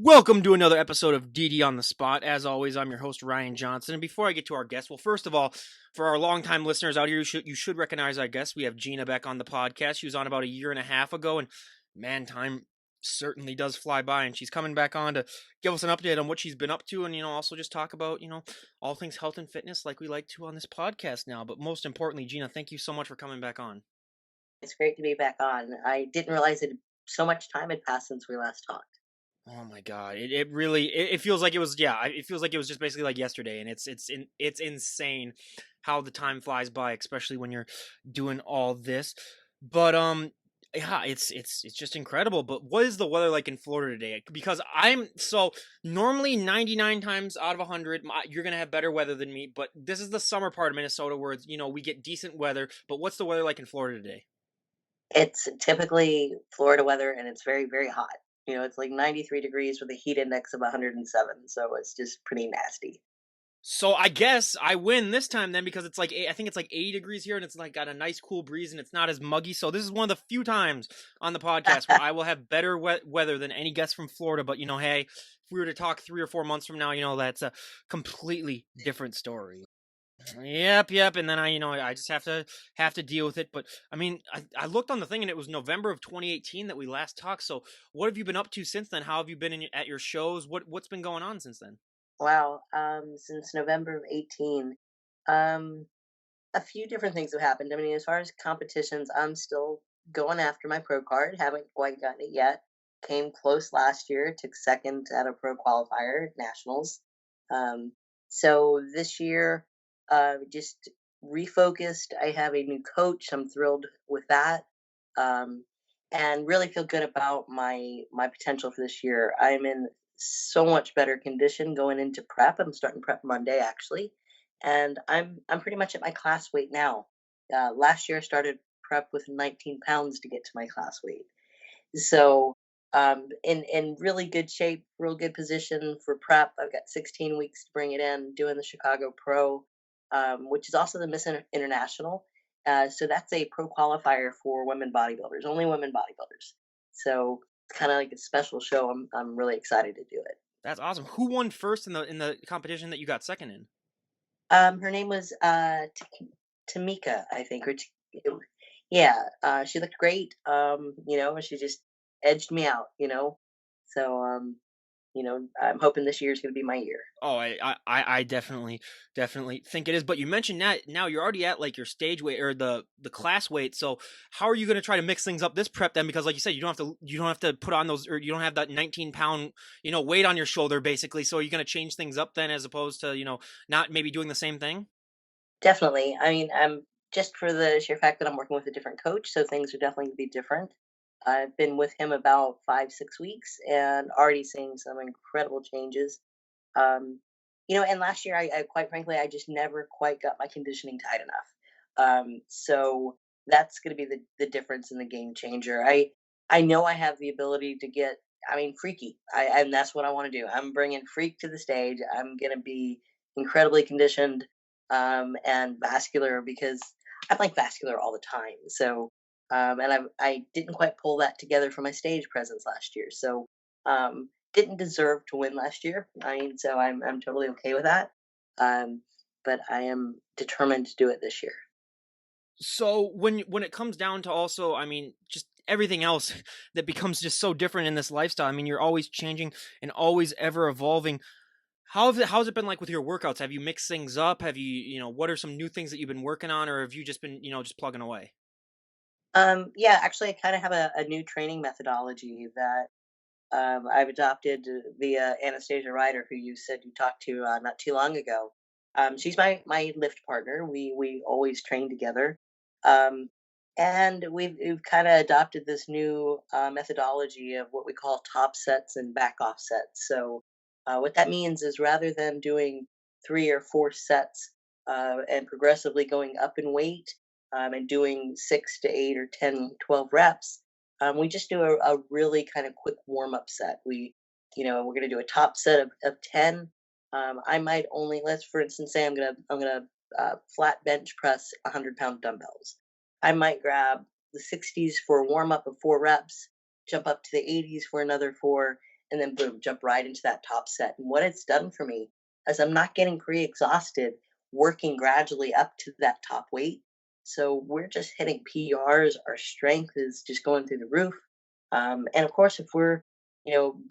Welcome to another episode of DD on the Spot. As always, I'm your host, Ryan Johnson. And before I get to our guest, well, first of all, for our longtime listeners out here, you should recognize our guest. We have Gina back on the podcast. She was on about a year and a half ago, and man, time certainly does fly by. And she's coming back on to give us an update on what she's been up to, and also just talk about all things health and fitness, like we like to on this podcast now. But most importantly, Gina, thank you so much for coming back on. It's great to be back on. I didn't realize it so much time had passed since we last talked. Oh my god! It really it feels like it was it feels like it was just basically like yesterday, and it's insane how the time flies by, especially when you're doing all this. But yeah, it's just incredible. But what is the weather like in Florida today? Because I'm so normally 99 times out of 100, you're gonna have better weather than me. But this is the summer part of Minnesota where we get decent weather. But what's the weather like in Florida today? It's typically Florida weather and it's very, very hot. It's like 93 degrees with a heat index of 107. So it's just pretty nasty. So I guess I win this time then because it's like I think it's like 80 degrees here and it's like got a nice cool breeze and it's not as muggy. So this is one of the few times on the podcast where I will have better weather than any guest from Florida. But hey, if we were to talk 3 or 4 months from now, that's a completely different story. Yep. And then I just have to deal with it. But I mean, I looked on the thing and it was November of 2018 that we last talked. So what have you been up to since then? How have you been at your shows? What's been going on since then? Wow. Since November of 18, um, a few different things have happened. I mean, as far as competitions, I'm still going after my pro card. Haven't quite gotten it yet. Came close last year, took second at a pro qualifier at nationals. So this year, just refocused. I have a new coach. I'm thrilled with that, um, and really feel good about my potential for this year. I'm in so much better condition going into prep. I'm starting prep Monday actually, and I'm pretty much at my class weight now. Last year I started prep with 19 pounds to get to my class weight. So in really good shape, real good position for prep. I've got 16 weeks to bring it in, doing the Chicago Pro, which is also the Miss International. So that's a pro qualifier for women bodybuilders, only women bodybuilders. So it's kind of like a special show. I'm really excited to do it. That's awesome. Who won first in the competition that you got second in? Her name was Tamika, I think, yeah. She looked great. She just edged me out. So I'm hoping this year is going to be my year. Oh, I definitely think it is. But you mentioned that now you're already at like your stage weight or the class weight. So how are you going to try to mix things up this prep then? Because like you said, you don't have to put on those, or you don't have that 19 pound weight on your shoulder basically. So are you going to change things up then as opposed to not maybe doing the same thing? Definitely. I mean, I'm just for the sheer fact that I'm working with a different coach, so things are definitely going to be different. I've been with him about 5 6 weeks and already seeing some incredible changes. Um, and last year, I quite frankly, I just never quite got my conditioning tight enough. So that's going to be the difference in the game changer. I know I have the ability to get, I mean, freaky. And that's what I want to do. I'm bringing freak to the stage. I'm going to be incredibly conditioned and vascular because I'm like vascular all the time. So and I didn't quite pull that together for my stage presence last year. So didn't deserve to win last year. I mean, so I'm totally okay with that. Um, but I am determined to do it this year. So when it comes down to also, I mean, just everything else that becomes just so different in this lifestyle. I mean, you're always changing and always ever evolving. How's it been like with your workouts? Have you mixed things up? Have what are some new things that you've been working on, or have you just been, just plugging away? Yeah, actually, I kind of have a new training methodology that I've adopted via Anastasia Ryder, who you said you talked to not too long ago. She's my lift partner. We always train together, um, and we've kind of adopted this new methodology of what we call top sets and back off sets. So what that means is rather than doing 3 or 4 sets and progressively going up in weight and doing 6 to 8 or 10, 12 reps, we just do a really kind of quick warm up set. We're going to do a top set of 10. I might only, let's for instance say I'm gonna flat bench press 100-pound dumbbells. I might grab the 60s for a warm up of 4 reps, jump up to the 80s for another 4, and then boom, jump right into that top set. And what it's done for me is I'm not getting pre-exhausted working gradually up to that top weight. So we're just hitting PRs. Our strength is just going through the roof. And of course, if we're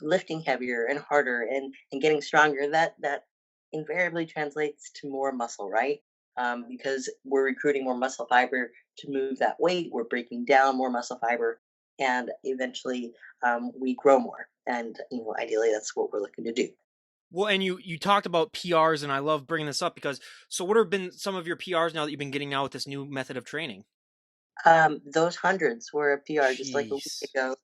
lifting heavier and harder and getting stronger, that invariably translates to more muscle, right? Because we're recruiting more muscle fiber to move that weight. We're breaking down more muscle fiber, and eventually we grow more. And ideally, that's what we're looking to do. Well, and you talked about PRs, and I love bringing this up because so what have been some of your PRs now that you've been getting now with this new method of training? Those hundreds were a PR just like a week Jeez. ago,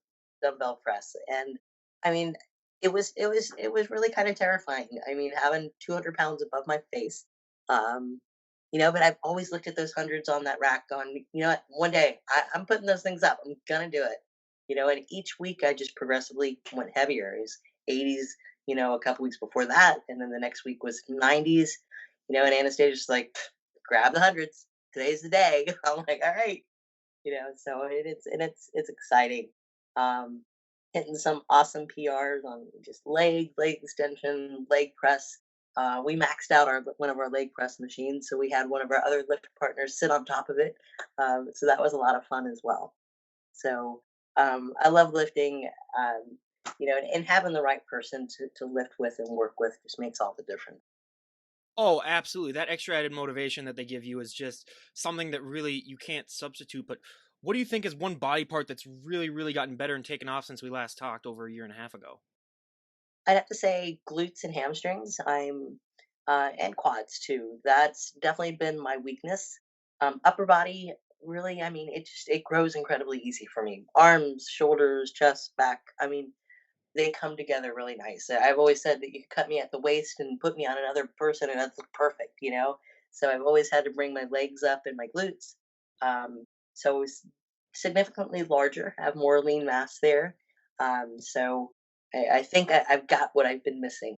dumbbell press, and I mean, it was really kind of terrifying. I mean, having 200 pounds above my face, um, but I've always looked at those hundreds on that rack, going, you know what, one day I'm putting those things up. I'm gonna do it, and each week I just progressively went heavier. It was 80s, a couple weeks before that, and then the next week was 90s, and Anastasia's like, grab the hundreds. Today's the day. I'm like, all right. So it's exciting. um Hitting some awesome PRs on just leg extension, leg press. We maxed out our one of our leg press machines, so we had one of our other lift partners sit on top of it. So that was a lot of fun as well. So I love lifting. And having the right person to lift with and work with just makes all the difference. Oh, absolutely. That extra added motivation that they give you is just something that really you can't substitute. But what do you think is one body part that's really, really gotten better and taken off since we last talked over a year and a half ago? I'd have to say glutes and hamstrings. And quads too. That's definitely been my weakness. Upper body, really, I mean, it grows incredibly easy for me. Arms, shoulders, chest, back. I mean, they come together really nice. I've always said that you could cut me at the waist and put me on another person, and that's perfect. So I've always had to bring my legs up and my glutes. So it's significantly larger, have more lean mass there. So I think I've got what I've been missing.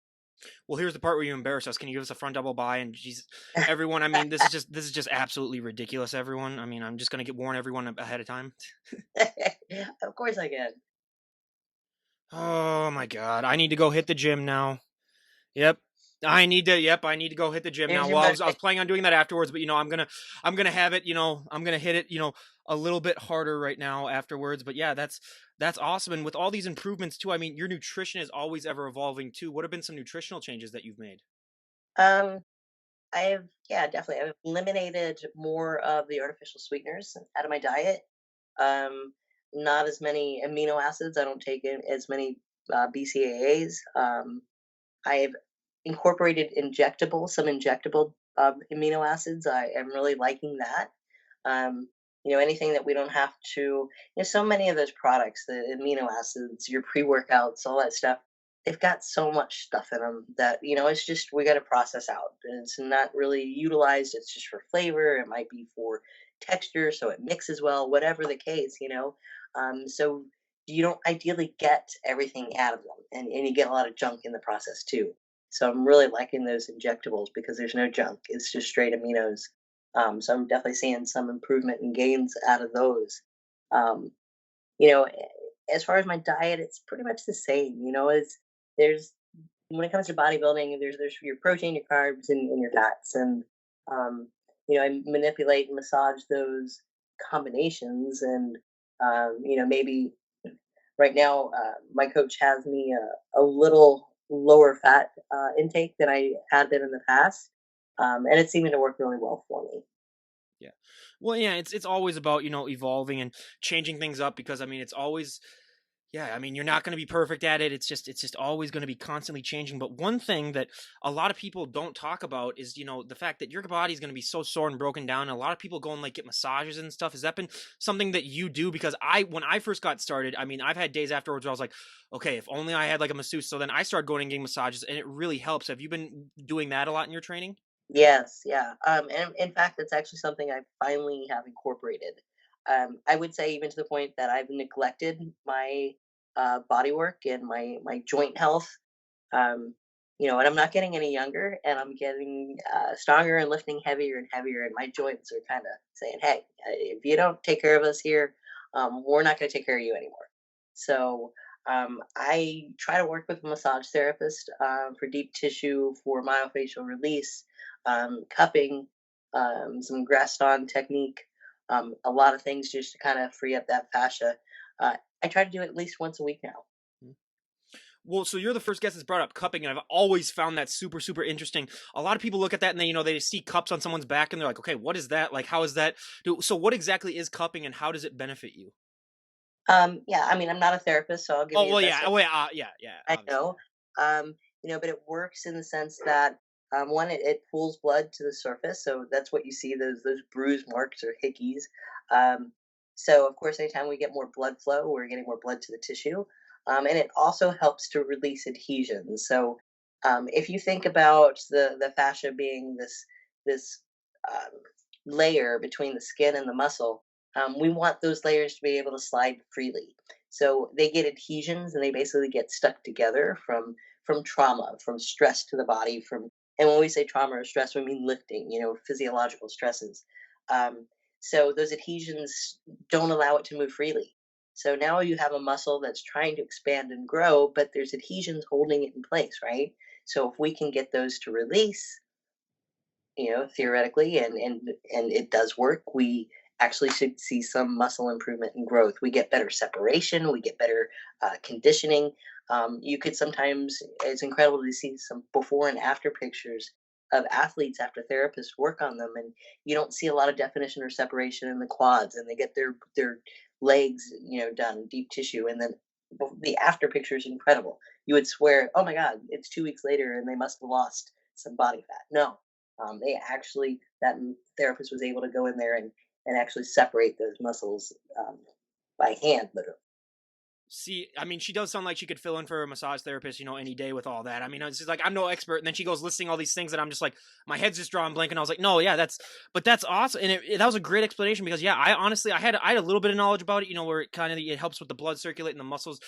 Well, here's the part where you embarrass us. Can you give us a front double by? And Jesus, everyone, I mean, this is just absolutely ridiculous. Everyone, I mean, I'm just gonna get warn everyone ahead of time. Of course I can. Oh my god, I need to go hit the gym now. Yep. I need to go hit the gym now. Here's your Well, I was motivation. planning on doing that afterwards, but I'm gonna have it, I'm gonna hit it, a little bit harder right now afterwards. But yeah, that's awesome. And with all these improvements too, I mean, your nutrition is always ever evolving too. What have been some nutritional changes that you've made? Um, I've yeah, definitely. I've eliminated more of the artificial sweeteners out of my diet. Um, Not as many amino acids. I don't take in as many BCAAs. I've incorporated some injectable amino acids. I am really liking that. Anything that we don't have to, so many of those products, the amino acids, your pre workouts, all that stuff, they've got so much stuff in them that, it's just, we got to process out. And it's not really utilized. It's just for flavor. It might be for texture, so it mixes well, whatever the case. So you don't ideally get everything out of them. And you get a lot of junk in the process too. So I'm really liking those injectables because there's no junk. It's just straight aminos. So I'm definitely seeing some improvement and gains out of those. Um, you know, as far as my diet, it's pretty much the same. It's there's when it comes to bodybuilding, there's your protein, your carbs, and your fats, and um, I manipulate and massage those combinations, and maybe right now, my coach has me a little lower fat intake than I had been in the past, and it's seeming to work really well for me. Yeah. Well, yeah, it's always about, evolving and changing things up because I mean, it's always yeah, I mean, you're not going to be perfect at it. It's just always going to be constantly changing. But one thing that a lot of people don't talk about is, the fact that your body is going to be so sore and broken down. And a lot of people go and like get massages and stuff. Has that been something that you do? Because when I first got started, I mean, I've had days afterwards where I was like, okay, if only I had like a masseuse. So then I started going and getting massages, and it really helps. Have you been doing that a lot in your training? Yes, yeah. And in fact, it's actually something I finally have incorporated. I would say even to the point that I've neglected my body work and my joint health. And I'm not getting any younger, and I'm getting stronger and lifting heavier and heavier, and my joints are kind of saying, "Hey, if you don't take care of us here, we're not going to take care of you anymore." So I try to work with a massage therapist for deep tissue, for myofascial release, cupping, some Graston technique, a lot of things just to kind of free up that fascia. I try to do it at least once a week now. Mm. Well, so you're the first guest that's brought up cupping, and I've always found that super, super interesting. A lot of people look at that and they see cups on someone's back and they're like, okay, what is that? Like, how is that? So, what exactly is cupping and how does it benefit you? Yeah, I mean, I'm not a therapist, so I'll give Oh, you the well, best yeah, oh, yeah, yeah, yeah, I obviously, know. Um, but it works in the sense that one, it pulls blood to the surface, so that's what you see those bruise marks or hickeys. Um, so of course, anytime we get more blood flow, we're getting more blood to the tissue, and it also helps to release adhesions. So if you think about the fascia being this um, layer between the skin and the muscle, we want those layers to be able to slide freely. So they get adhesions and they basically get stuck together from trauma, from stress to the body, from and when we say trauma or stress, we mean lifting, physiological stresses. Um, so those adhesions don't allow it to move freely. So now you have a muscle that's trying to expand and grow, but there's adhesions holding it in place, right? So if we can get those to release, theoretically, and it does work. We actually should see some muscle improvement and growth. We get better separation. We get better conditioning. You could sometimes, it's incredible to see some before and after pictures of athletes after therapists work on them, and you don't see a lot of definition or separation in the quads, and they get their legs, done deep tissue, and then the after picture is incredible. You would swear, oh my God, it's 2 weeks later, and they must have lost some body fat. No, they actually that therapist was able to go in there and actually separate those muscles by hand, literally. see, I mean, she does sound like she could fill in for a massage therapist, any day with all that. I mean, it's just like I'm no expert, and then she goes listing all these things that I'm just like, my head's just drawing blank, and I was like, no, yeah, but that's awesome, and that was a great explanation because yeah, I honestly, I had a little bit of knowledge about it, where it helps with the blood circulate and the muscles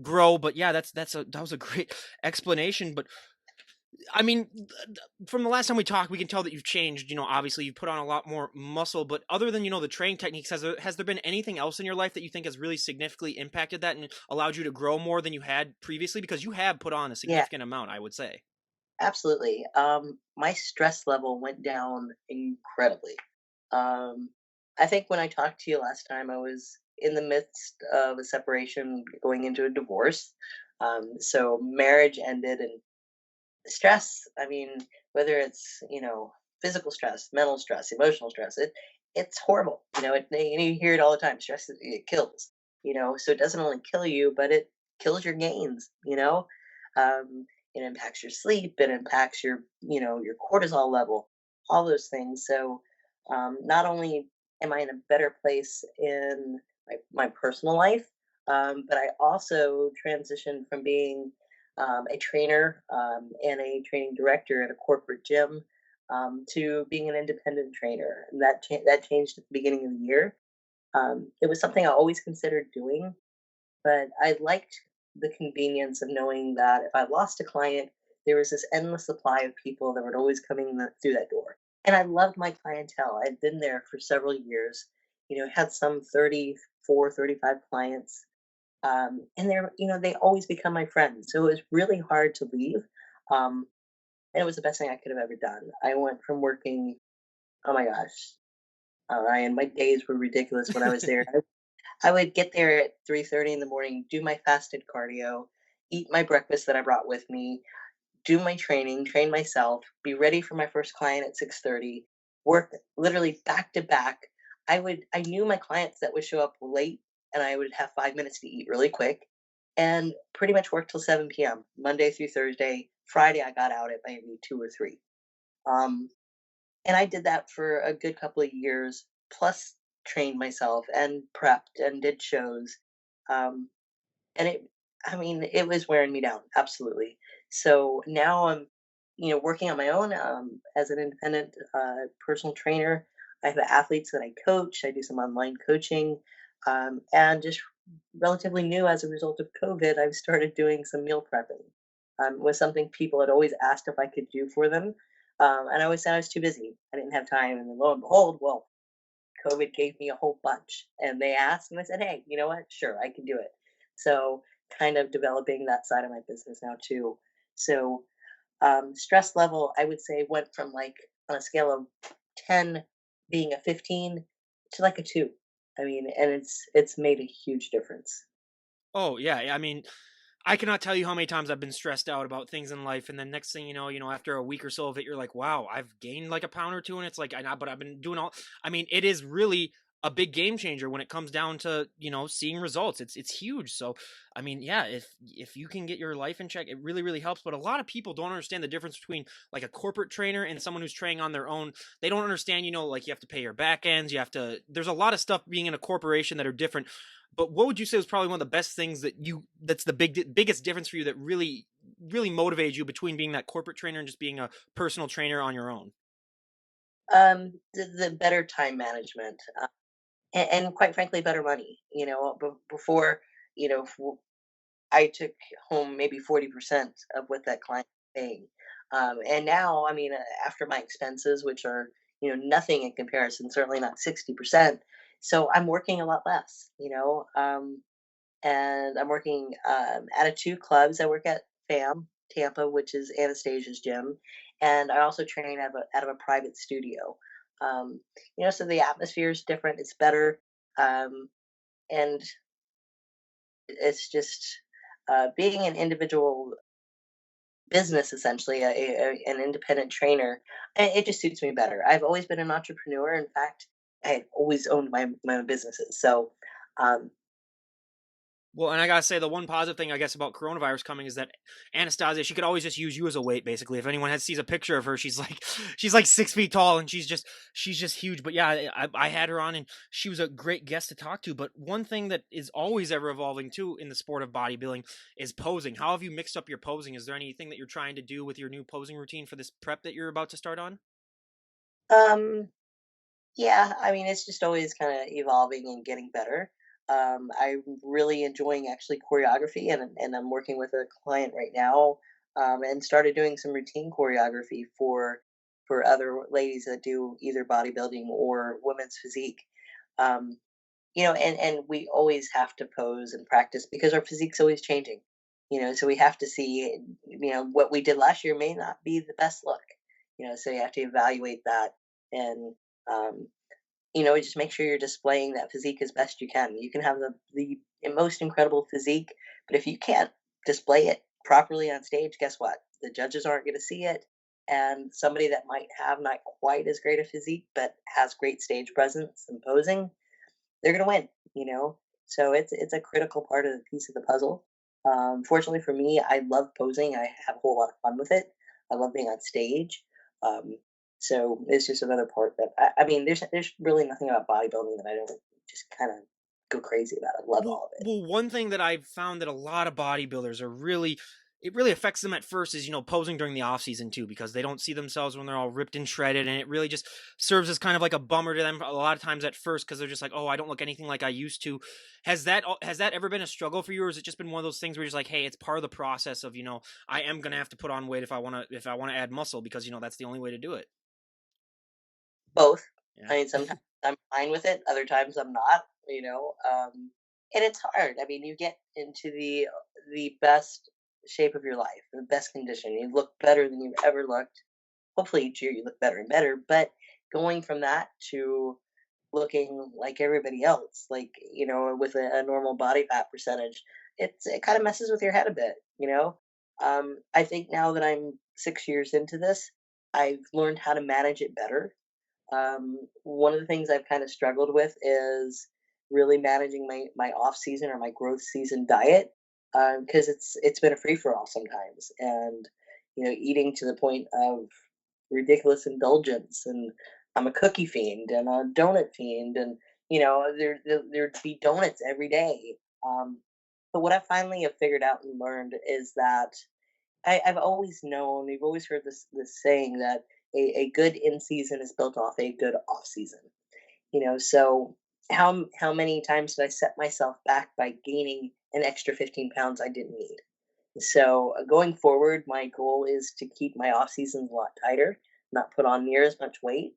grow, but yeah, that was a great explanation, but I mean, from the last time we talked, we can tell that you've changed. Obviously you've put on a lot more muscle. But other than the training techniques, has there been anything else in your life that you think has really significantly impacted that and allowed you to grow more than you had previously? Because you have put on a Yeah, significant amount, I would say. absolutely. My stress level went down incredibly. Um, I think when I talked to you last time, I was in the midst of a separation, going into a divorce. So marriage ended, and stress, I mean, whether it's, physical stress, mental stress, emotional stress, it's horrible. You hear it all the time. Stress, it kills, so it doesn't only kill you, but it kills your gains. It impacts your sleep, it impacts your cortisol level, all those things. So not only am I in a better place in my personal life, but I also transitioned from being a trainer and a training director at a corporate gym to being an independent trainer. And that changed at the beginning of the year. It was something I always considered doing, but I liked the convenience of knowing that if I lost a client, there was this endless supply of people that were always coming through that door. And I loved my clientele. I'd been there for several years, had some 34, 35 clients, and they always become my friends. So it was really hard to leave. Um, and it was the best thing I could have ever done. I went from working, oh my gosh, Ryan, my days were ridiculous when I was there. I would get there at 3:30 in the morning, do my fasted cardio, eat my breakfast that I brought with me, do my training, train myself, be ready for my first client at 6:30, work literally back to back. I knew my clients that would show up late and I would have 5 minutes to eat really quick and pretty much work till 7 p.m. Monday through Thursday. Friday I got out at maybe 2 or 3. Um, and I did that for a good couple of years, plus trained myself and prepped and did shows. Um, and I mean, it was wearing me down, absolutely. So now I'm, working on my own as an independent personal trainer. I have athletes that I coach. I do some online coaching, and just relatively new as a result of COVID, I've started doing some meal prepping. Was something people had always asked if I could do for them, and I always said I was too busy. I didn't have time, and then lo and behold, well, COVID gave me a whole bunch. And they asked, and I said, hey, you know what? Sure, I can do it. So kind of developing that side of my business now too. So stress level, I would say, went from like on a scale of 10 being a 15 to like a 2. I mean, and it's made a huge difference. Oh yeah, I mean, I cannot tell you how many times I've been stressed out about things in life, and then next thing you know, after a week or so of it, you're like, "Wow, I've gained like a pound or two," and it's like, but I've been doing all. I mean, it is really a big game changer when it comes down to seeing results. It's huge. So, I mean, yeah, if you can get your life in check, it really really helps. But a lot of people don't understand the difference between like a corporate trainer and someone who's training on their own. They don't understand, like you have to pay your back ends. You have to. There's a lot of stuff being in a corporation that are different. But what would you say was probably one of the best things that's the biggest difference for you that really motivated you between being that corporate trainer and just being a personal trainer on your own? The better time management, and quite frankly, better money. Before, you know, I took home maybe 40% of what that client was paying. And now, I mean, after my expenses, which are, nothing in comparison, certainly not 60%. So I'm working a lot less, and I'm working out of two clubs. I work at FAM, Tampa, which is Anastasia's gym. And I also train out of a private studio. Um, so the atmosphere is different, it's better. Um, and it's just being an individual business, essentially, an independent trainer. It just suits me better. I've always been an entrepreneur. In fact, I've always owned my own businesses. So, um, Well, and I gotta say, the one positive thing I guess about coronavirus coming is that Anastasia, she could always just use you as a weight. Basically, if anyone sees a picture of her, she's like 6 feet tall, and she's just huge. But yeah, I had her on, and she was a great guest to talk to. But one thing that is always ever evolving too in the sport of bodybuilding is posing. How have you mixed up your posing? Is there anything that you're trying to do with your new posing routine for this prep that you're about to start on? um, Yeah, I mean, it's just always kind of evolving and getting better. I'm really enjoying actually choreography, and I'm working with a client right now, and started doing some routine choreography for other ladies that do either bodybuilding or women's physique. Um, and we always have to pose and practice because our physique's always changing. So we have to see, what we did last year may not be the best look. So you have to evaluate that and um, just make sure you're displaying that physique as best you can. You can have the most incredible physique, but if you can't display it properly on stage, guess what? The judges aren't going to see it, and somebody that might have not quite as great a physique but has great stage presence and posing, they're going to win. So it's a critical part of the piece of the puzzle. Fortunately for me, I love posing. I have a whole lot of fun with it. I love being on stage. Um, so it's just another part that I mean, there's really nothing about bodybuilding that I don't just kind of go crazy about. I love all of it. One thing that I've found that a lot of bodybuilders are it really affects them at first is, posing during the off season too, because they don't see themselves when they're all ripped and shredded. And it really just serves as kind of like a bummer to them a lot of times at first, because they're just like, oh, I don't look anything like I used to. Has that ever been a struggle for you? Or has it just been one of those things where you're just like, hey, it's part of the process of, I am going to have to put on weight if I want to add muscle because, that's the only way to do it. Both. Yeah. I mean, sometimes I'm fine with it, other times I'm not. And it's hard. I mean, you get into the best shape of your life, the best condition. You look better than you've ever looked. Hopefully each year you look better and better, but going from that to looking like everybody else, like, with a normal body fat percentage, it kind of messes with your head a bit. I think now that I'm 6 years into this, I've learned how to manage it better. One of the things I've kind of struggled with is really managing my off season or my growth season diet, because it's been a free for all sometimes, and eating to the point of ridiculous indulgence. And I'm a cookie fiend and a donut fiend, and there'd be donuts every day. But what I finally have figured out and learned is that I've always known, we've always heard this saying that a good in season is built off a good off season. So how many times did I set myself back by gaining an extra 15 pounds I didn't need? So going forward, my goal is to keep my off seasons a lot tighter, not put on near as much weight.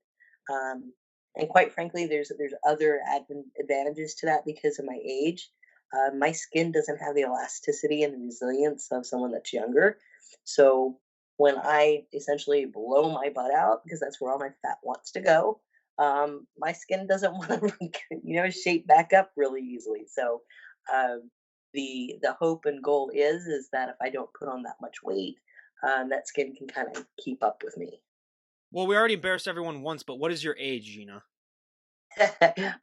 Um, and quite frankly, there's other advantages to that because of my age. My skin doesn't have the elasticity and the resilience of someone that's younger. So when I essentially blow my butt out, because that's where all my fat wants to go, my skin doesn't want to, shape back up really easily. So um, the hope and goal is that if I don't put on that much weight, that skin can kind of keep up with me. Well, we already embarrassed everyone once, but what is your age, Gina?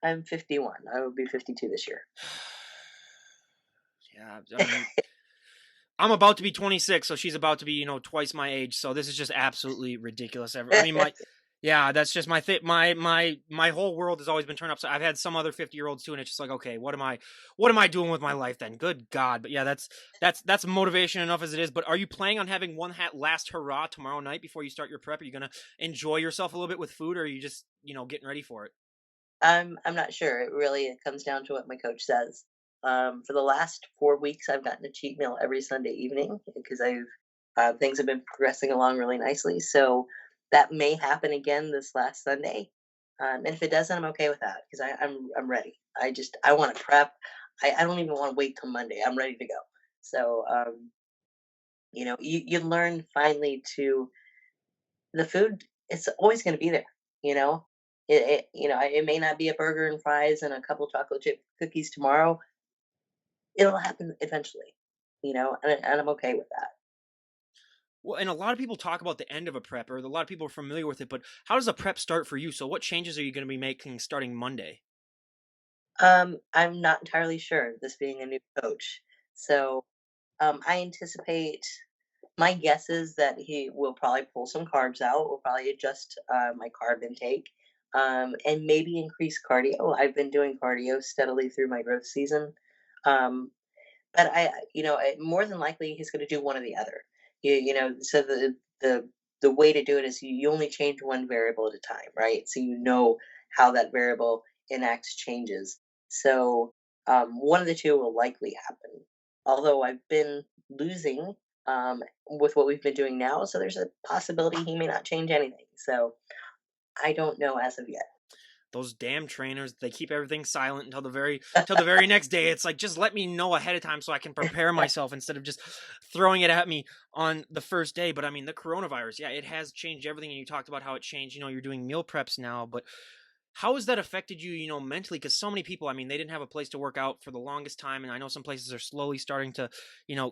I'm 51. I will be 52 this year. Yeah, I mean, I'm about to be 26, so she's about to be, twice my age. So this is just absolutely ridiculous. I mean, yeah, that's just my whole world has always been turned upside. I've had some other 50-year-olds too, and it's just like, okay, what am I doing with my life then? Good God. But yeah, that's motivation enough as it is. But are you planning on having one hat last hurrah tomorrow night before you start your prep? Are you gonna enjoy yourself a little bit with food, or are you just, getting ready for it? I'm not sure. It comes down to what my coach says. For the last 4 weeks, I've gotten a cheat meal every Sunday evening because I've things have been progressing along really nicely. So that may happen again this last Sunday. And if it doesn't, I'm okay with that because I'm ready. I want to prep. I don't even want to wait till Monday. I'm ready to go. So you learn finally to the food, it's always gonna be there, you know? It may not be a burger and fries and a couple chocolate chip cookies tomorrow. It'll happen eventually, and I'm okay with that. Well, and a lot of people talk about the end of a prep, or a lot of people are familiar with it. But how does a prep start for you? So, what changes are you going to be making starting Monday? I'm not entirely sure, this being a new coach. So, I anticipate my guess is that he will probably pull some carbs out, will probably adjust, my carb intake, and maybe increase cardio. I've been doing cardio steadily through my growth season. Um, But more than likely, he's gonna do one or the other. So the way to do it is you only change one variable at a time, right? So you know how that variable enacts changes. So one of the two will likely happen. Although I've been losing with what we've been doing now, so there's a possibility he may not change anything. So I don't know as of yet. Those damn trainers, they keep everything silent until the very next day. It's like, just let me know ahead of time so I can prepare myself instead of just throwing it at me on the first day. But I mean, the coronavirus, yeah, it has changed everything. And you talked about how it changed. You're doing meal preps now, but how has that affected you, mentally? Because so many people, I mean, they didn't have a place to work out for the longest time, and I know some places are slowly starting to,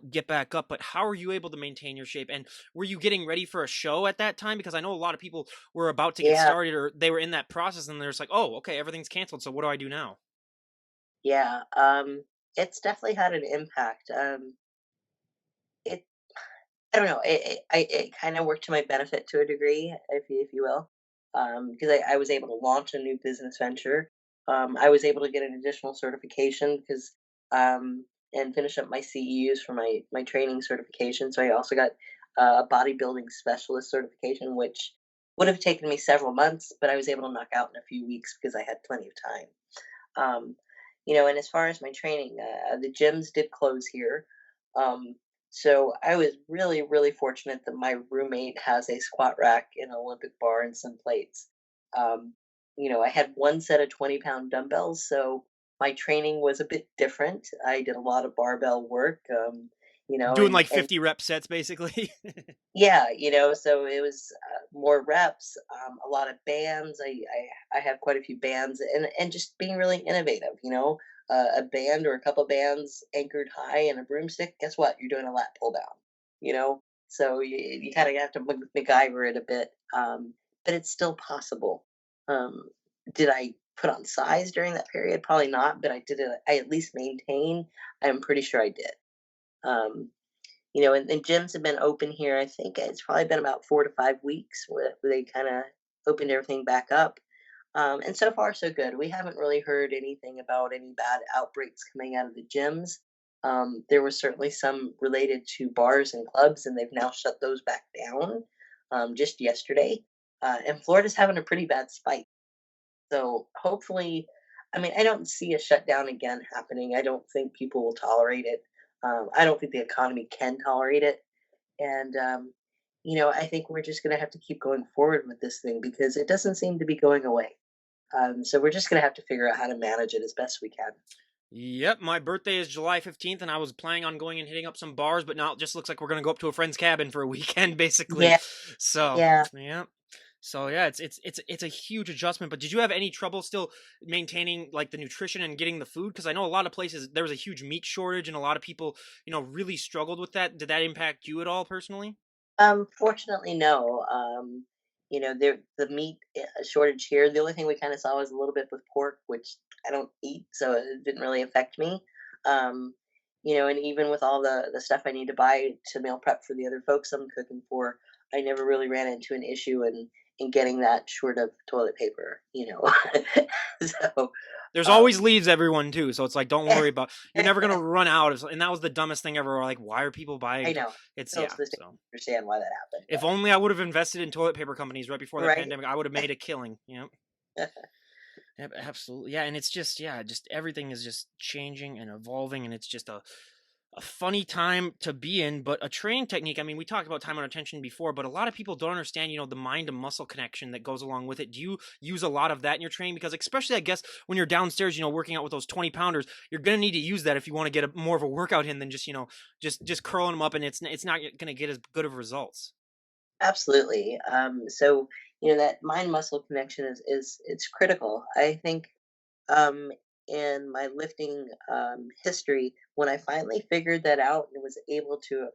get back up. But how are you able to maintain your shape? And were you getting ready for a show at that time? Because I know a lot of people were about to get Yeah, started, or they were in that process, and they're just like, "Oh, okay, everything's canceled. So what do I do now?" yeah. It's definitely had an impact. It I don't know. It kind of worked to my benefit to a degree, if you will, because I was able to launch a new business venture. I was able to get an additional certification because and finish up my CEUs for my training certification. So I also got a bodybuilding specialist certification, which would have taken me several months, but I was able to knock out in a few weeks because I had plenty of time. Um, and as far as my training, the gyms did close here. Um, so I was really, really fortunate that my roommate has a squat rack, an Olympic bar, and some plates. Um, I had one set of 20-pound dumbbells, so my training was a bit different. I did a lot of barbell work, Doing like and 50 rep sets, basically. yeah, so it was more reps, a lot of bands. I have quite a few bands, and just being really innovative. A band or a couple bands anchored high and a broomstick. Guess what? You're doing a lat pull down. So you kind of have to MacGyver it a bit, but it's still possible. Um, did I put on size during that period? Probably not, but I did it. I at least maintain. I'm pretty sure I did. Um, and gyms have been open here. I think it's probably been about 4 to 5 weeks where they kind of opened everything back up. And so far, so good. We haven't really heard anything about any bad outbreaks coming out of the gyms. There was certainly some related to bars and clubs, and they've now shut those back down just yesterday. And Florida's having a pretty bad spike. So hopefully, I mean, I don't see a shutdown again happening. I don't think people will tolerate it. I don't think the economy can tolerate it. And, I think we're just going to have to keep going forward with this thing because it doesn't seem to be going away. So we're just going to have to figure out how to manage it as best we can. Yep, my birthday is July 15th, and I was planning on going and hitting up some bars, but now it just looks like we're gonna go up to a friend's cabin for a weekend, basically. Yeah, So, yeah. yeah. So yeah, it's a huge adjustment. But did you have any trouble still maintaining like the nutrition and getting the food? Because I know a lot of places there was a huge meat shortage, and a lot of people, really struggled with that. Did that impact you at all personally? Fortunately, no. The meat shortage here. The only thing we kind of saw was a little bit with pork, which I don't eat, so it didn't really affect me. Um, and even with all the stuff I need to buy to meal prep for the other folks I'm cooking for, I never really ran into an issue in getting that short of toilet paper. So, There's always um, leaves, everyone too. So it's like, don't worry about. You're never gonna run out of. And that was the dumbest thing ever. Like, why are people I buying? know. It's Still yeah. to this day, So I understand why that happened, if only I would have invested in toilet paper companies right before but that right. pandemic, I would have made a killing. Yep. Yep, absolutely. Yeah, and it's just just everything is just changing and evolving, and it's just a funny time to be in. But a training technique, I mean, we talked about time and attention before, but a lot of people don't understand, the mind to muscle connection that goes along with it. Do you use a lot of that in your training? Because especially, I guess, when you're downstairs, working out with those 20 pounders, you're gonna need to use that if you want to get more of a workout in than just just curling them up, and it's not gonna get as good of results. Absolutely. So that mind muscle connection is it's critical. I think um, in my lifting history, when I finally figured that out and was able to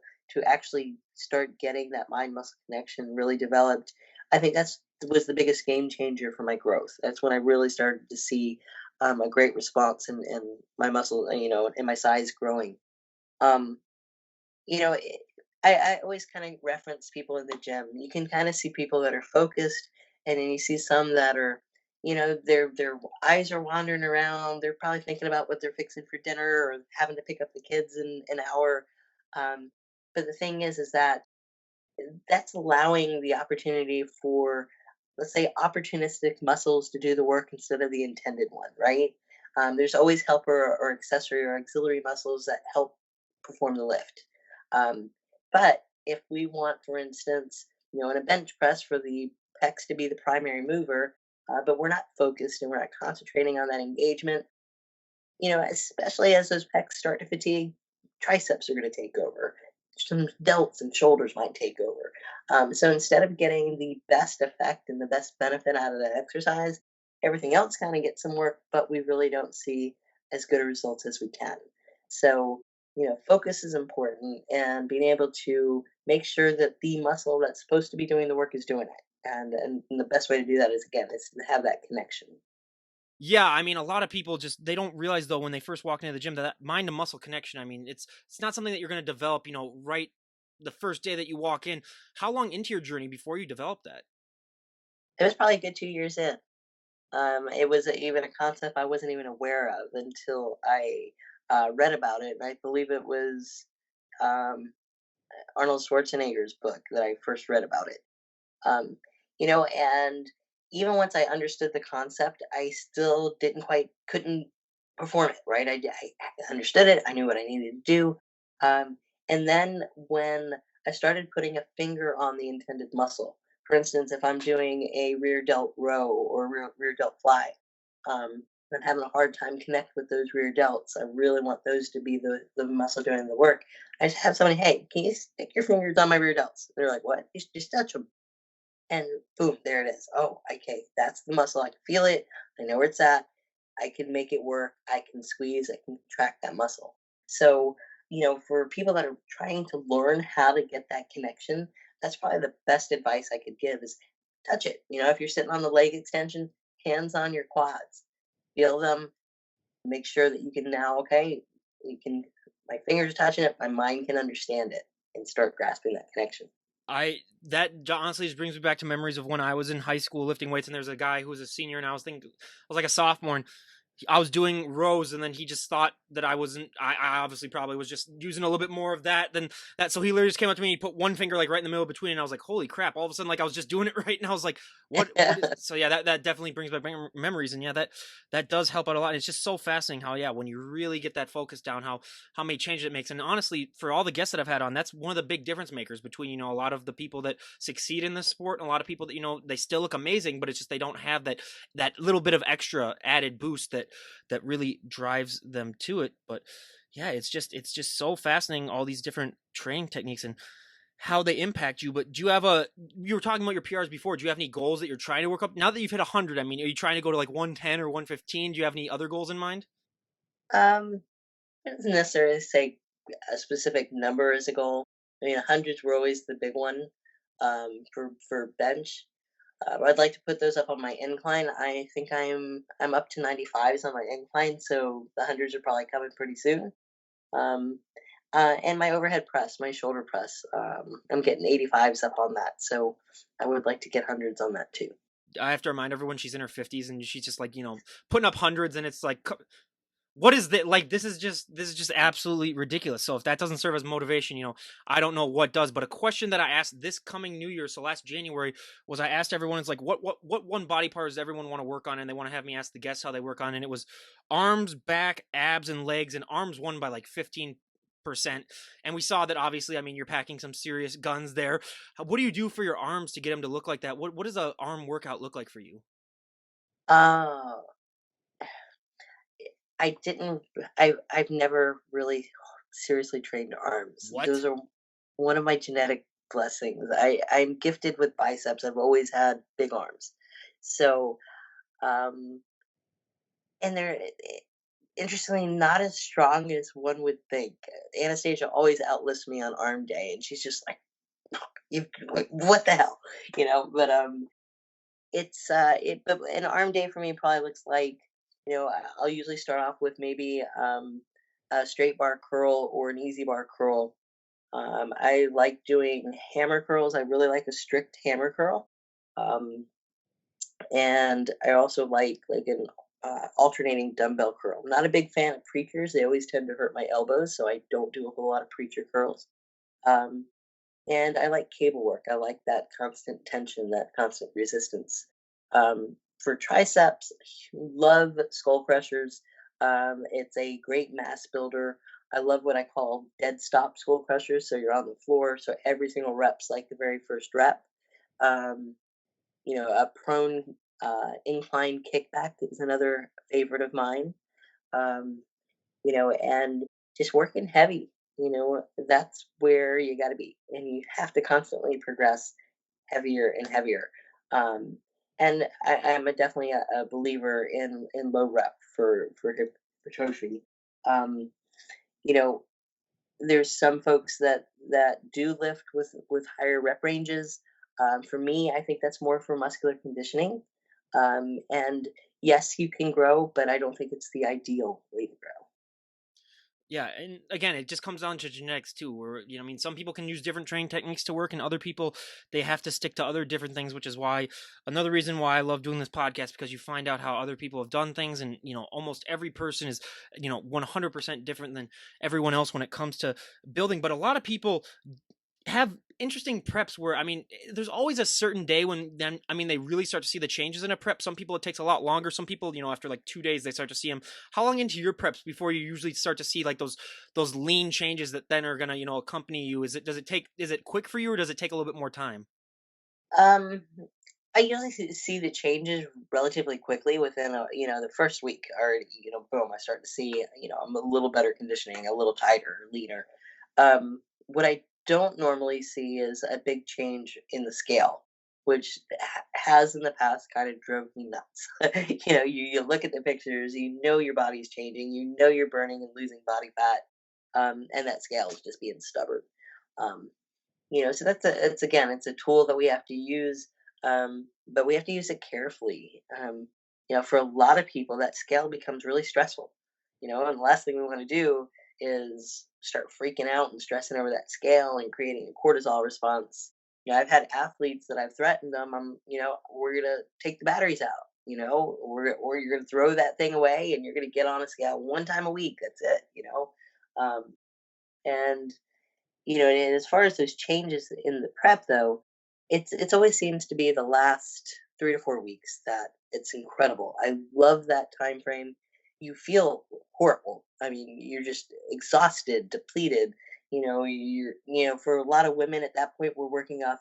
actually start getting that mind muscle connection really developed, I think that's was the biggest game changer for my growth. That's when I really started to see a great response in my muscle, and my size growing. Um, you know, it, I always kind of reference people in the gym. You can kind of see people that are focused, and then you see some that are, their eyes are wandering around. They're probably thinking about what they're fixing for dinner or having to pick up the kids in an hour. But the thing is that that's allowing the opportunity for, let's say, opportunistic muscles to do the work instead of the intended one, right? There's always helper or accessory or auxiliary muscles that help perform the lift. Um, but if we want, for instance, in a bench press for the pecs to be the primary mover, but we're not focused and we're not concentrating on that engagement, especially as those pecs start to fatigue, triceps are going to take over. Some delts and shoulders might take over. So instead of getting the best effect and the best benefit out of that exercise, everything else kind of gets some work, but we really don't see as good a results as we can. So, focus is important and being able to make sure that the muscle that's supposed to be doing the work is doing it. And the best way to do that is again is to have that connection. Yeah, I mean, a lot of people just they don't realize though when they first walk into the gym that mind to muscle connection. I mean, it's not something that you're going to develop, right the first day that you walk in. How long into your journey before you develop that? It was probably a good 2 years in. It was even a concept I wasn't even aware of until I read about it. And I believe it was um, Arnold Schwarzenegger's book that I first read about it. Um, and even once I understood the concept, I still couldn't perform it, right? I understood it, I knew what I needed to do. And then when I started putting a finger on the intended muscle, for instance, if I'm doing a rear delt row or rear delt fly, I'm having a hard time connect with those rear delts. I really want those to be the muscle doing the work. I just have somebody, hey, can you stick your fingers on my rear delts? They're like, what? Just touch them and boom, there it is. Oh, okay, that's the muscle. I can feel it. I know where it's at. I can make it work. I can squeeze. I can contract that muscle. So, for people that are trying to learn how to get that connection, that's probably the best advice I could give is touch it. If you're sitting on the leg extension, hands on your quads, feel them, make sure that you can now, okay, you can, my fingers are touching it, my mind can understand it and start grasping that connection. Honestly just brings me back to memories of when I was in high school lifting weights, and there's a guy who was a senior, and I was like a sophomore, and I was doing rows, and then he just thought that I wasn't. I obviously probably was just using a little bit more of that than that. So he literally just came up to me. He put one finger like right in the middle between, and I was like, "Holy crap!" All of a sudden, like I was just doing it right, and I was like, "What? What is?" So yeah, that definitely brings back memories, and yeah, that does help out a lot. And it's just so fascinating how when you really get that focus down, how many changes it makes. And honestly, for all the guests that I've had on, that's one of the big difference makers between a lot of the people that succeed in this sport and a lot of people that they still look amazing, but it's just they don't have that little bit of extra added boost that really drives them to it. But yeah, it's just so fascinating, all these different training techniques and how they impact you. But do you have a you were talking about your PRs before. Do you have any goals that you're trying to work up now that you've hit 100? I mean, are you trying to go to like 110 or 115? Do you have any other goals in mind? Um, I doesn't necessarily say a specific number as a goal. I mean, hundreds were always the big one for bench. I'd like to put those up on my incline. I think I'm up to 95s on my incline, so the hundreds are probably coming pretty soon. Um, and my overhead press, my shoulder press, I'm getting 85s up on that, so I would like to get hundreds on that too. I have to remind everyone she's in her 50s and she's just like, putting up hundreds, and it's like, what is that? Like, this is just absolutely ridiculous. So if that doesn't serve as motivation, I don't know what does. But a question that I asked this coming New Year, so last January, was I asked everyone, it's like, what one body part does everyone want to work on? And they want to have me ask the guests how they work on, and it was arms, back, abs, and legs. And arms won by like 15%. And we saw that, obviously. I mean, you're packing some serious guns there. What do you do for your arms to get them to look like that? What does a arm workout look like for you? Uh, I didn't. I've never really seriously trained arms. What? Those are one of my genetic blessings. I'm gifted with biceps. I've always had big arms, so um, and they're interestingly not as strong as one would think. Anastasia always outlists me on arm day, and she's just like, "You, like, what the hell," But but an arm day for me probably looks like, I'll usually start off with maybe a straight bar curl or an easy bar curl. I like doing hammer curls. I really like a strict hammer curl. Um, and I also like an alternating dumbbell curl. I'm not a big fan of preachers. They always tend to hurt my elbows, so I don't do a whole lot of preacher curls. Um, and I like cable work. I like that constant tension, that constant resistance. For triceps, love skull crushers. It's a great mass builder. I love what I call dead stop skull crushers. So you're on the floor, so every single rep's like the very first rep. Um, a prone incline kickback is another favorite of mine. Um, and just working heavy. That's where you got to be, and you have to constantly progress heavier and heavier. Um, and I'm definitely a believer in low rep for hypertrophy. Um, you know, there's some folks that do lift with higher rep ranges. For me, I think that's more for muscular conditioning. And yes, you can grow, but I don't think it's the ideal way to grow. Yeah, and again, it just comes down to genetics too. Where I mean, some people can use different training techniques to work, and other people they have to stick to other different things. Which is why another reason why I love doing this podcast, because you find out how other people have done things, and almost every person is 100% different than everyone else when it comes to building. But a lot of people have interesting preps where, I mean, there's always a certain day when then I mean they really start to see the changes in a prep. Some people it takes a lot longer. Some people, after like 2 days they start to see them. How long into your preps before you usually start to see like those lean changes that then are gonna accompany you? Is it quick for you, or does it take a little bit more time? Um, I usually see the changes relatively quickly within the first week. Or boom, I start to see, I'm a little better conditioning, a little tighter, leaner. What I don't normally see is a big change in the scale, which has in the past kind of drove me nuts. You look at the pictures, your body's changing, you're burning and losing body fat, and that scale is just being stubborn. Um, so it's again, it's a tool that we have to use, but we have to use it carefully. For a lot of people, that scale becomes really stressful. And the last thing we want to do is start freaking out and stressing over that scale and creating a cortisol response. I've had athletes that I've threatened them. We're gonna take the batteries out. Or you're gonna throw that thing away and you're gonna get on a scale one time a week. That's it. And and as far as those changes in the prep though, it's always seems to be the last 3 to 4 weeks that it's incredible. I love that time frame. You feel horrible. I mean, you're just exhausted, depleted. For a lot of women at that point, we're working off,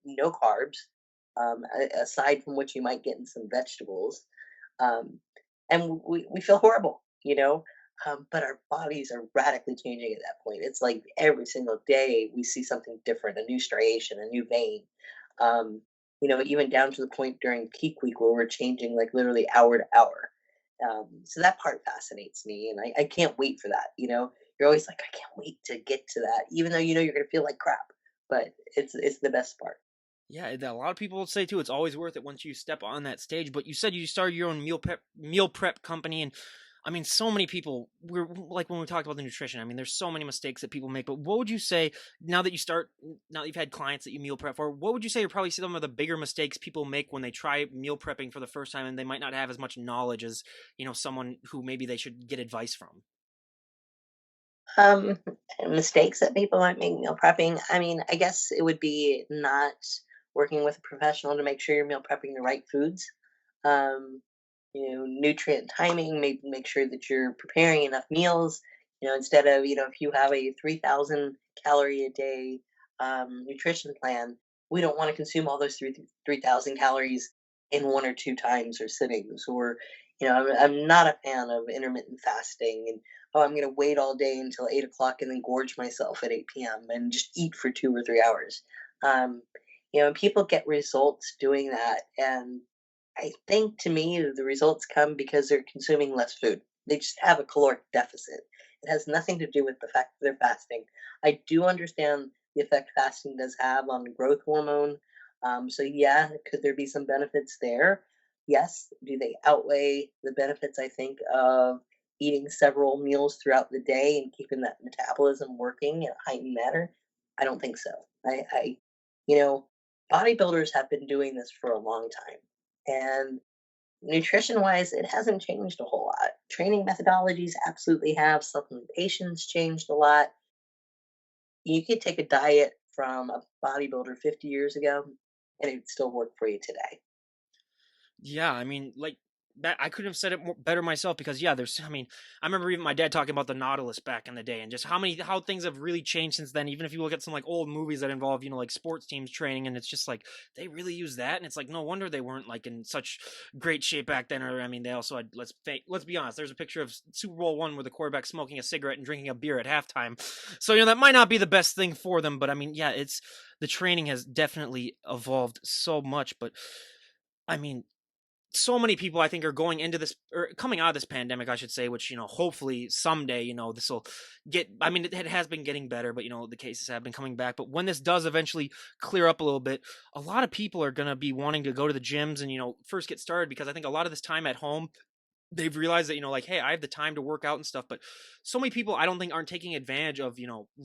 no carbs, aside from what you might get in some vegetables. Um, and we feel horrible, but our bodies are radically changing at that point. It's like every single day we see something different, a new striation, a new vein. Um, even down to the point during peak week where we're changing like literally hour to hour. So that part fascinates me, and I can't wait for that. You're always like, I can't wait to get to that, even though you're gonna feel like crap. But it's the best part. Yeah, a lot of people say too. It's always worth it once you step on that stage. But you said you started your own meal prep company, and I mean, so many people. We're like when we talked about the nutrition. I mean, there's so many mistakes that people make. But what would you say now that you've had clients that you meal prep for? What would you say are probably some of the bigger mistakes people make when they try meal prepping for the first time, and they might not have as much knowledge as someone who maybe they should get advice from? Um, Mistakes that people might make meal prepping. I mean, I guess it would be not working with a professional to make sure you're meal prepping the right foods. Um, nutrient timing, maybe make sure that you're preparing enough meals. Instead of, if you have a 3,000 calorie a day nutrition plan, we don't want to consume all those 3,000 calories in one or two times or sittings. Or, I'm not a fan of intermittent fasting and, oh, I'm going to wait all day until 8 o'clock and then gorge myself at 8 p.m. and just eat for 2 or 3 hours. Um, people get results doing that. And I think to me, the results come because they're consuming less food. They just have a caloric deficit. It has nothing to do with the fact that they're fasting. I do understand the effect fasting does have on growth hormone. So, yeah, could there be some benefits there? Yes. Do they outweigh the benefits, I think, of eating several meals throughout the day and keeping that metabolism working in a heightened manner? I don't think so. You know, Bodybuilders have been doing this for a long time. And nutrition wise, it hasn't changed a whole lot. Training methodologies absolutely have. Supplementation's changed a lot. You could take a diet from a bodybuilder 50 years ago and it'd still work for you today. Yeah, I mean, like that. I couldn't have said it better myself because yeah, there's. I mean, I remember even my dad talking about the Nautilus back in the day and just how things have really changed since then. Even if you look at some like old movies that involve like sports teams training, and it's just like they really use that, and it's like no wonder they weren't like in such great shape back then. Or I mean, they also had let's be honest. There's a picture of Super Bowl one where the quarterback smoking a cigarette and drinking a beer at halftime. So that might not be the best thing for them, but I mean, yeah, it's the training has definitely evolved so much, but. I mean, so many people I think are going into this or coming out of this pandemic, I should say, which hopefully someday this will get. I mean, it has been getting better, but the cases have been coming back. But when this does eventually clear up a little bit, a lot of people are gonna be wanting to go to the gyms and first get started because I think a lot of this time at home they've realized that like hey, I have the time to work out and stuff, but so many people I don't think aren't taking advantage of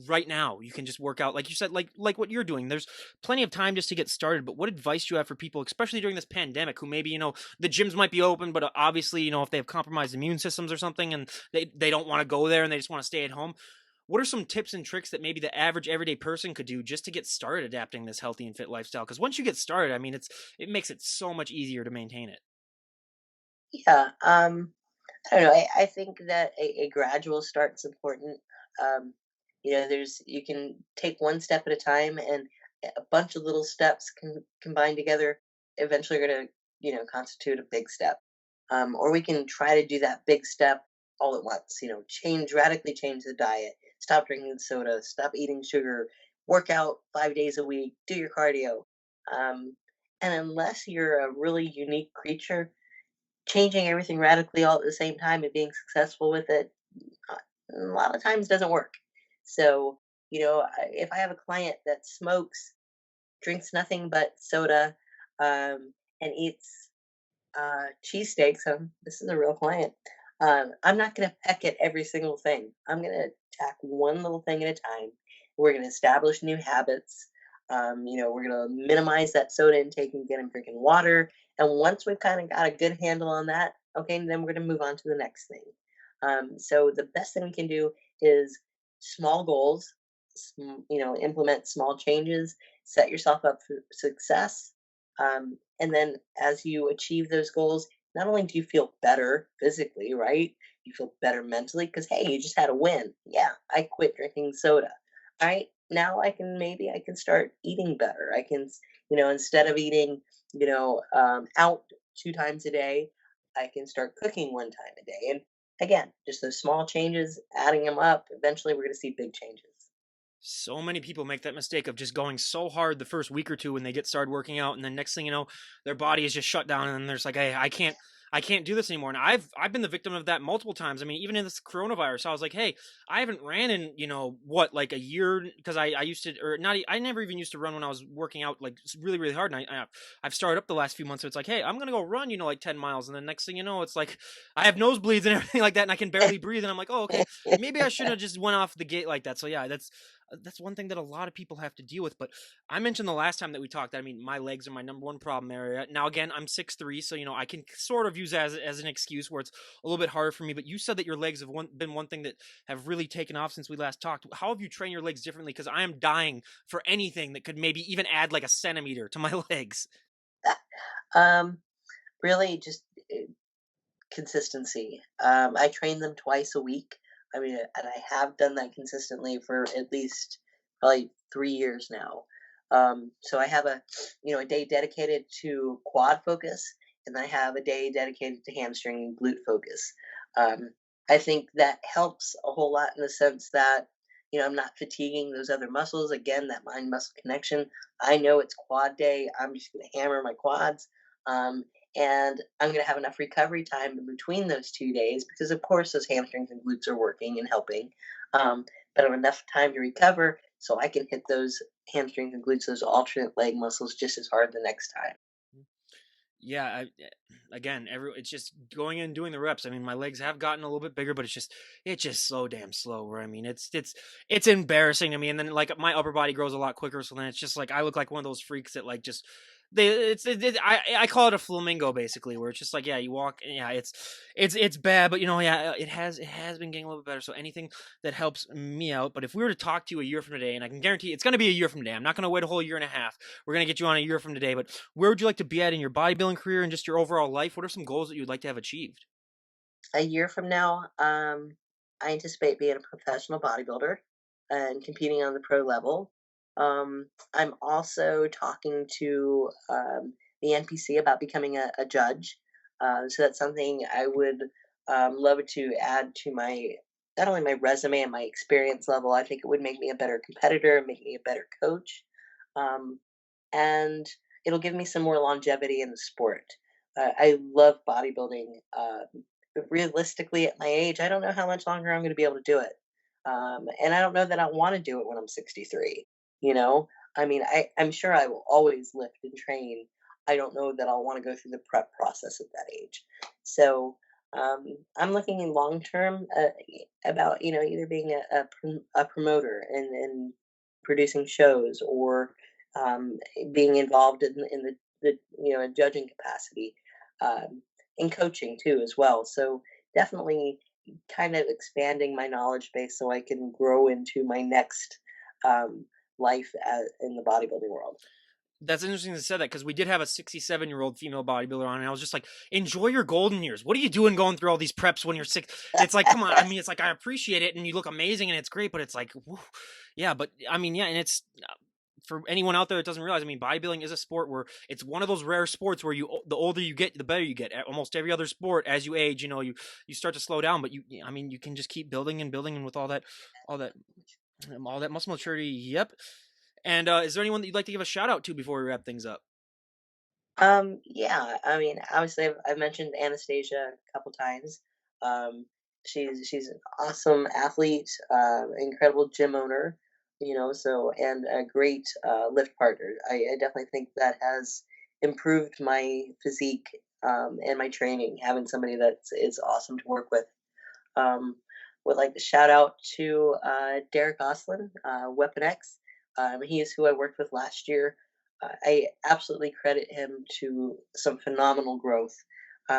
right now you can just work out like you said, like what you're doing. There's plenty of time just to get started, but what advice do you have for people especially during this pandemic who maybe the gyms might be open, but obviously if they have compromised immune systems or something and they don't want to go there and they just want to stay at home? What are some tips and tricks that maybe the average everyday person could do just to get started adapting this healthy and fit lifestyle? Because once you get started, I mean, it makes it so much easier to maintain it. Yeah. I don't know. I think that a gradual start is important. Um, you can take one step at a time, and a bunch of little steps can combine together. Eventually, are going to constitute a big step. Or we can try to do that big step all at once. Radically change the diet, stop drinking soda, stop eating sugar, work out 5 days a week, do your cardio. Um, and unless you're a really unique creature, changing everything radically all at the same time and being successful with it uh, a lot of times doesn't work. So, if I have a client that smokes, drinks nothing but soda, and eats cheesesteaks, this is a real client. I'm not going to peck at every single thing. I'm going to attack one little thing at a time. We're going to establish new habits. We're going to minimize that soda intake and get him drinking water. And once we've kind of got a good handle on that, okay, then we're going to move on to the next thing. So the best thing we can do is small goals. Implement small changes. Set yourself up for success. And then as you achieve those goals, not only do you feel better physically, right? You feel better mentally because, hey, you just had a win. Yeah, I quit drinking soda. All right, now I can start eating better. Instead of eating, out 2 times a day, I can start cooking one time a day. And again, just those small changes, adding them up, eventually we're going to see big changes. So many people make that mistake of just going so hard the first week or two when they get started working out, and then next thing you know, their body is just shut down, and then there's like, hey, I can't do this anymore. And I've been the victim of that multiple times. I mean, even in this coronavirus, I was like, hey, I haven't ran in what, like a year, because I used to, or not, I never even used to run when I was working out like really really hard, and I've started up the last few months. So it's like, hey, I'm gonna go run, like 10 miles, and then next thing you know, it's like I have nosebleeds and everything like that, and I can barely breathe, and I'm like, oh, okay, maybe I shouldn't have just went off the gate like that. So yeah, that's one thing that a lot of people have to deal with. But I mentioned the last time that we talked that, I mean, my legs are my number one problem area. Now again, I'm 6'3", so I can sort of use that as an excuse where it's a little bit harder for me. But you said that your legs have been one thing that have really taken off since we last talked. How have you trained your legs differently? Because I am dying for anything that could maybe even add like a centimeter to my legs. um, really, just consistency. I train them twice a week. I mean, and I have done that consistently for at least probably 3 years now. So I have a day dedicated to quad focus, and I have a day dedicated to hamstring and glute focus. Um, I think that helps a whole lot in the sense that I'm not fatiguing those other muscles. Again, that mind muscle connection. I know it's quad day. I'm just going to hammer my quads. Um, and I'm going to have enough recovery time in between those 2 days because, of course, those hamstrings and glutes are working and helping. Um, but I have enough time to recover so I can hit those hamstrings and glutes, those alternate leg muscles, just as hard the next time. Yeah, again, it's just going in and doing the reps. I mean, my legs have gotten a little bit bigger, but it's just so damn slow. Where I mean, it's embarrassing to me. And then like my upper body grows a lot quicker, so then it's just like I look like one of those freaks that like just they I call it a flamingo basically, where it's just like, yeah, you walk, yeah, it's bad, but yeah, it has been getting a little bit better. So anything that helps me out. But if we were to talk to you a year from today, and I can guarantee it's going to be a year from today, I'm not going to wait a whole year and a half. We're going to get you on a year from today, but where would you like to be at in your bodybuilding career and just your overall life? What are some goals that you'd like to have achieved? A year from now, I anticipate being a professional bodybuilder and competing on the pro level. I'm also talking to the NPC about becoming a judge. So that's something I would love to add to my not only my resume and my experience level. I think it would make me a better competitor, make me a better coach, um, and it'll give me some more longevity in the sport. I love bodybuilding. But realistically, at my age, I don't know how much longer I'm going to be able to do it. And I don't know that I want to do it when I'm 63. You know, I mean, I'm sure I will always lift and train. I don't know that I'll want to go through the prep process at that age. So I'm looking in long term about either being a promoter and producing shows or being involved in the a judging capacity. Um, and coaching too as well. So definitely kind of expanding my knowledge base so I can grow into my next um, life in the bodybuilding world. That's interesting to say that because we did have a 67-year-old female bodybuilder on, and I was just like, enjoy your golden years. What are you doing going through all these preps when you're sick? It's like, come on. I mean, it's like, I appreciate it and you look amazing and it's great, but it's like, whew. Yeah, but I mean, yeah, and it's for anyone out there that doesn't realize, I mean, bodybuilding is a sport where it's one of those rare sports where the older you get, the better you get. Almost every other sport, as you age, you start to slow down, but I mean, you can just keep building and building, and with all that, all that muscle maturity. Yep. And is there anyone that you'd like to give a shout out to before we wrap things up? Yeah, I mean, obviously, I've mentioned Anastasia a couple times. Um, she's an awesome athlete, incredible gym owner, so and a great lift partner. I definitely think that has improved my physique and my training. Having somebody that is awesome to work with. Um, would like to shout out to Derek Oslin, Weapon X. He is who I worked with last year. I absolutely credit him to some phenomenal growth.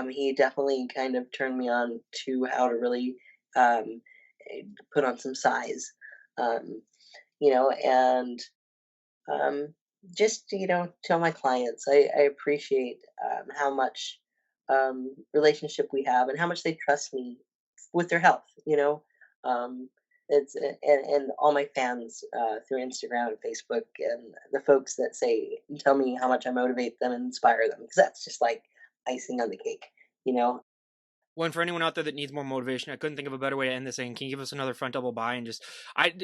He definitely kind of turned me on to how to really um, put on some size. Um, and um, just tell my clients I appreciate how much relationship we have and how much they trust me with their health. Um, and all my fans through Instagram and Facebook and the folks that say tell me how much I motivate them and inspire them because that's just like icing on the cake. you know, One for anyone out there that needs more motivation, I couldn't think of a better way to end this thing. Can you give us another front double buy and just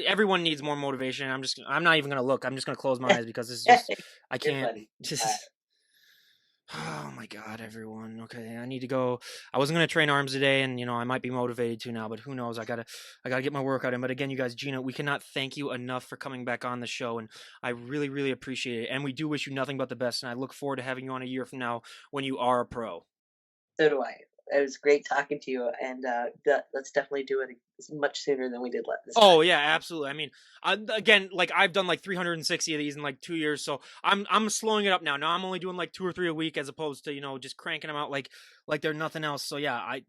everyone needs more motivation. I'm not even gonna look. I'm just gonna close my eyes because this is just I you're can't funny. just oh my god, everyone. Okay, I need to go. I wasn't gonna train arms today, and I might be motivated to now, but who knows? I gotta get my workout in. But again, you guys, Gina, we cannot thank you enough for coming back on the show, and I really, really appreciate it. And we do wish you nothing but the best. And I look forward to having you on a year from now when you are a pro. So do I. It was great talking to you, and let's definitely do it much sooner than we did this time. Oh yeah, absolutely. I mean, again, like I've done like 360 of these in like 2 years, so I'm slowing it up now. Now I'm only doing like 2 or 3 a week as opposed to just cranking them out like they're nothing else. So I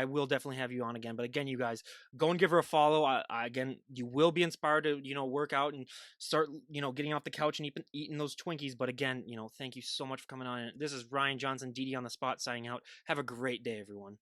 will definitely have you on again. But again, you guys go and give her a follow. Again, you will be inspired to work out and start getting off the couch and eating those Twinkies. But again, thank you so much for coming on. This is Ryan Johnson, DD on the spot, signing out. Have a great day, everyone.